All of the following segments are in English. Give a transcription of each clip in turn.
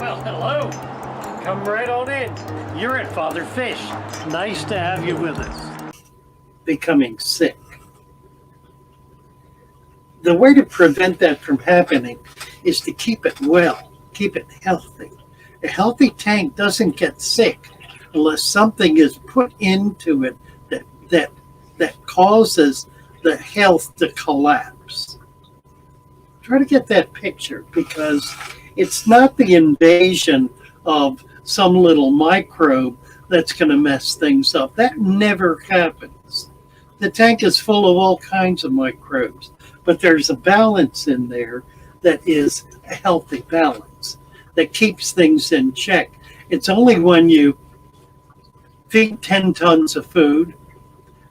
Well, hello. Come right on in. You're at Father Fish. Nice to have you with us. Becoming sick. The way to prevent that from happening is to keep it well, keep it healthy. A healthy tank doesn't get sick unless something is put into it that causes the health to collapse. Try to get that picture, because it's not the invasion of some little microbe that's going to mess things up. That never happens. The tank is full of all kinds of microbes, but there's a balance in there that is a healthy balance that keeps things in check. It's only when you feed 10 tons of food,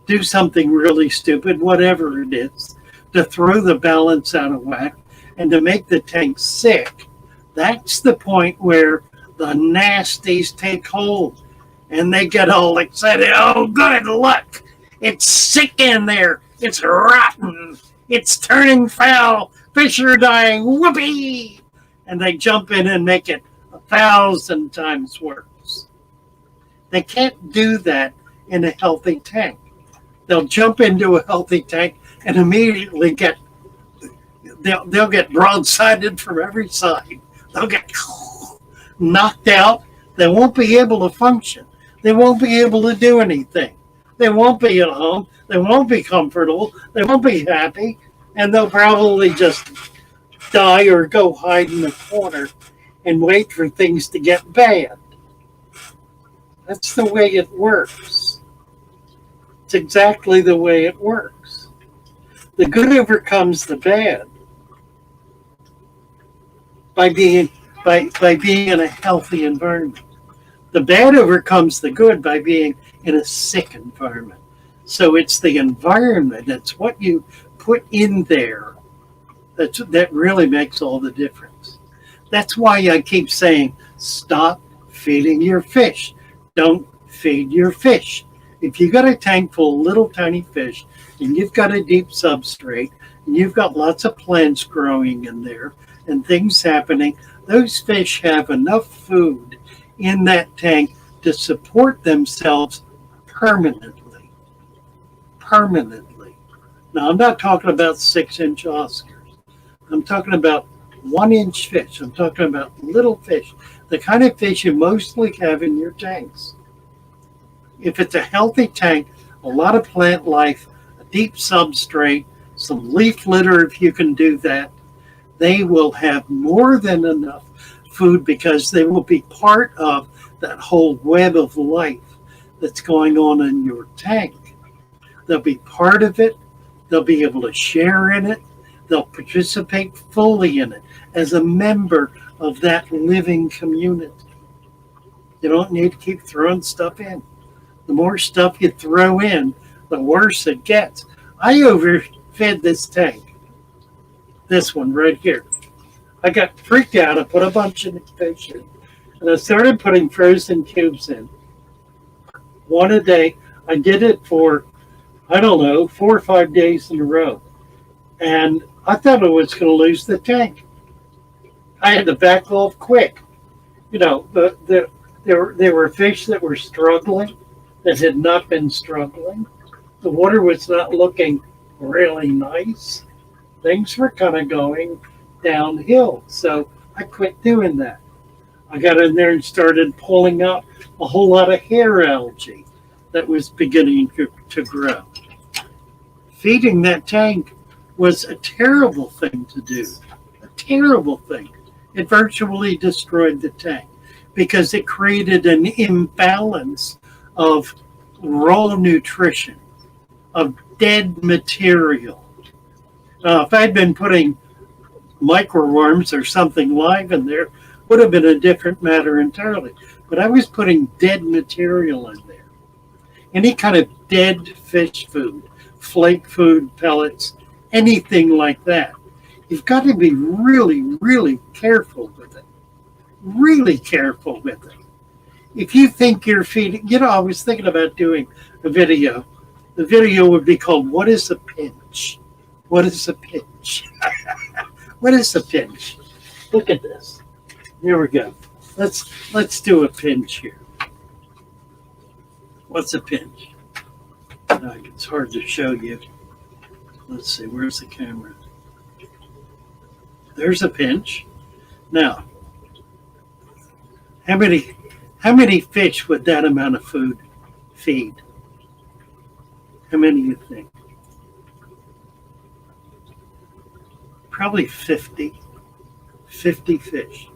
do something really stupid, whatever it is, to throw the balance out of whack and to make the tank sick. That's the point where the nasties take hold and they get all excited. Oh, good luck. It's sick in there. It's rotten. It's turning foul. Fish are dying. Whoopee. And they jump in and make it 1,000 times worse. They can't do that in a healthy tank. They'll jump into a healthy tank and immediately they'll get broadsided from every side. They'll get knocked out. They won't be able to function. They won't be able to do anything. They won't be at home. They won't be comfortable. They won't be happy. And they'll probably just die or go hide in the corner and wait for things to get bad. That's the way it works. It's exactly the way it works. The good overcomes the bad by being in a healthy environment. The bad overcomes the good by being in a sick environment. So it's the environment, it's what you put in there that really makes all the difference. That's why I keep saying, stop feeding your fish. Don't feed your fish. If you've got a tank full of little tiny fish and you've got a deep substrate and you've got lots of plants growing in there and things happening, those fish have enough food in that tank to support themselves permanently. Permanently. Now, I'm not talking about 6-inch Oscars. I'm talking about 1-inch fish. I'm talking about little fish, the kind of fish you mostly have in your tanks. If it's a healthy tank, a lot of plant life, a deep substrate, some leaf litter if you can do that, they will have more than enough food because they will be part of that whole web of life that's going on in your tank. They'll be part of it. They'll be able to share in it. They'll participate fully in it as a member of that living community. You don't need to keep throwing stuff in. The more stuff you throw in, the worse it gets. I overfed this tank. This one right here. I got freaked out. I put a bunch of fish in. And I started putting frozen cubes in. One a day. I did it for, 4 or 5 days in a row. And I thought I was going to lose the tank. I had to back off quick. You know, there were fish that were struggling, that had not been struggling. The water was not looking really nice. Things were kind of going downhill. So I quit doing that. I got in there and started pulling up a whole lot of hair algae that was beginning to grow. Feeding that tank was a terrible thing to do. A terrible thing. It virtually destroyed the tank because it created an imbalance of raw nutrition, of dead material. If I'd been putting microworms or something live in there, would have been a different matter entirely. But I was putting dead material in there. Any kind of dead fish food, flake food, pellets, anything like that. You've got to be really, really careful with it. Really careful with it. If you think you're feeding, I was thinking about doing a video. The video would be called, What is a Pinch? What is a pinch? What is a pinch? Look at this. Here we go. let's do a pinch here. What's a pinch? It's hard to show you. Let's see, where's the camera? There's a pinch. Now, how many fish would that amount of food feed? How many do you think? Probably 50 fish.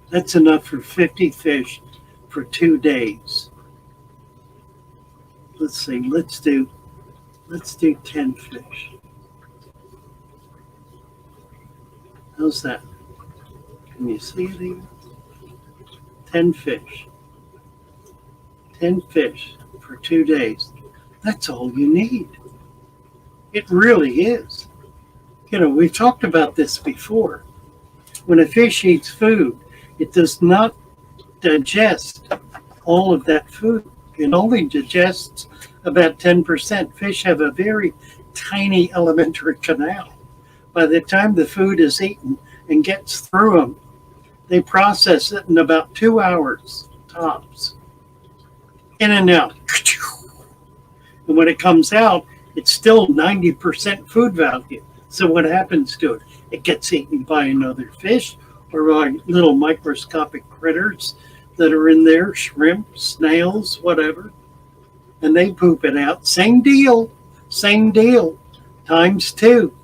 That's enough for 50 fish for 2 days. Let's see, let's do 10 fish. How's that? Can you see it even? 10 fish. 10 fish for 2 days. That's all you need. It really is. You know, we've talked about this before. When a fish eats food, it does not digest all of that food. It only digests about 10%. Fish have a very tiny alimentary canal. By the time the food is eaten and gets through them, they process it in about 2 hours tops. In and out. And when it comes out, it's still 90% food value. So what happens to it? It gets eaten by another fish or by little microscopic critters that are in there, shrimp, snails, whatever. And they poop it out. Same deal. Times 2,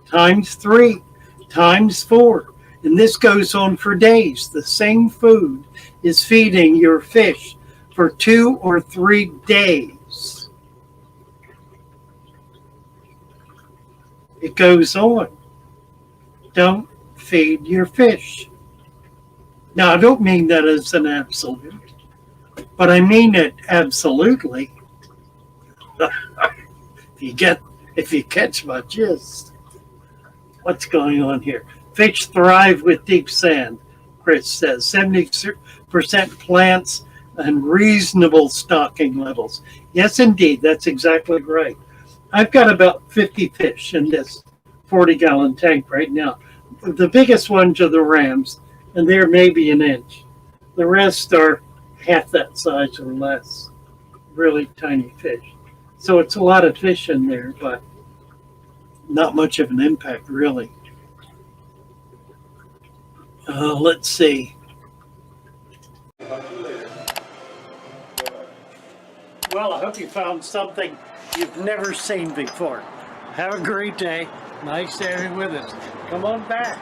times 3, times 4. And this goes on for days. The same food is feeding your fish for 2 or 3 days. It goes on. Don't feed your fish. Now, I don't mean that as an absolute, but I mean it absolutely. If you catch my gist. What's going on here? Fish thrive with deep sand, Chris says. 70% plants and reasonable stocking levels. Yes, indeed, that's exactly right. I've got about 50 fish in this 40-gallon tank right now. The biggest ones are the rams, and they're maybe an inch. The rest are half that size or less, really tiny fish. So it's a lot of fish in there, but not much of an impact, really. Let's see. Well, I hope you found something you've never seen before. Have a great day. Nice having you with us. Come on back.